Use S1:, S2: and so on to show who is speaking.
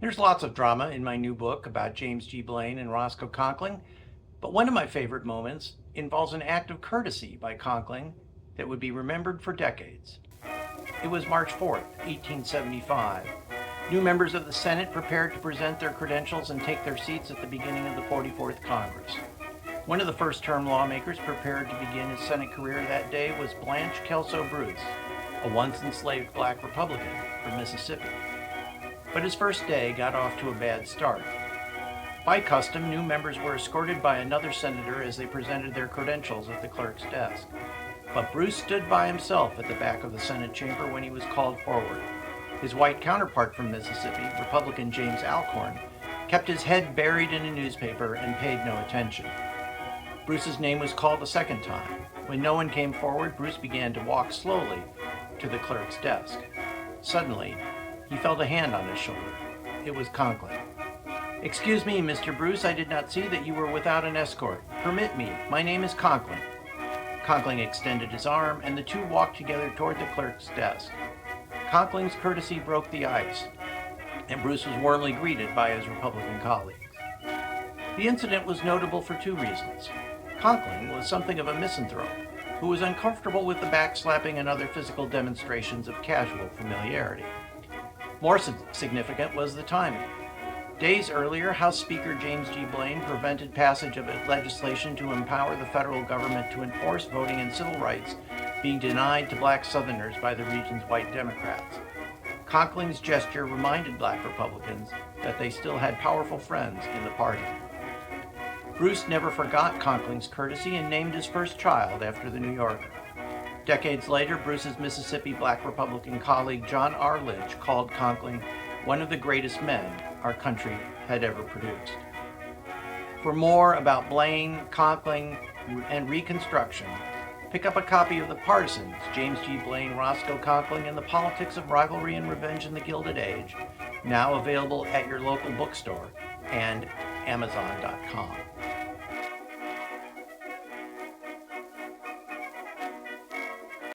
S1: There's lots of drama in my new book about James G. Blaine and Roscoe Conkling, but one of my favorite moments involves an act of courtesy by Conkling that would be remembered for decades. It was March 4th, 1875. New members of the Senate prepared to present their credentials and take their seats at the beginning of the 44th Congress. One of the first-term lawmakers prepared to begin his Senate career that day was Blanche Kelso Bruce, a once enslaved black Republican from Mississippi. But his first day got off to a bad start. By custom, new members were escorted by another senator as they presented their credentials at the clerk's desk. But Bruce stood by himself at the back of the Senate chamber when he was called forward. His white counterpart from Mississippi, Republican James Alcorn, kept his head buried in a newspaper and paid no attention. Bruce's name was called a second time. When no one came forward, Bruce began to walk slowly to the clerk's desk. Suddenly, he felt a hand on his shoulder. It was Conkling. "Excuse me, Mr. Bruce, I did not see that you were without an escort. Permit me. My name is Conkling." Conkling extended his arm, and the two walked together toward the clerk's desk. Conkling's courtesy broke the ice, and Bruce was warmly greeted by his Republican colleagues. The incident was notable for two reasons. Conkling was something of a misanthrope, who was uncomfortable with the backslapping and other physical demonstrations of casual familiarity. More significant was the timing. Days earlier, House Speaker James G. Blaine prevented passage of legislation to empower the federal government to enforce voting and civil rights being denied to black Southerners by the region's white Democrats. Conkling's gesture reminded black Republicans that they still had powerful friends in the party. Bruce never forgot Conkling's courtesy and named his first child after the New Yorker. Decades later, Bruce's Mississippi black Republican colleague John R. Lynch called Conkling one of the greatest men our country had ever produced. For more about Blaine, Conkling, and Reconstruction, pick up a copy of The Partisans, James G. Blaine, Roscoe Conkling, and the Politics of Rivalry and Revenge in the Gilded Age, now available at your local bookstore and Amazon.com.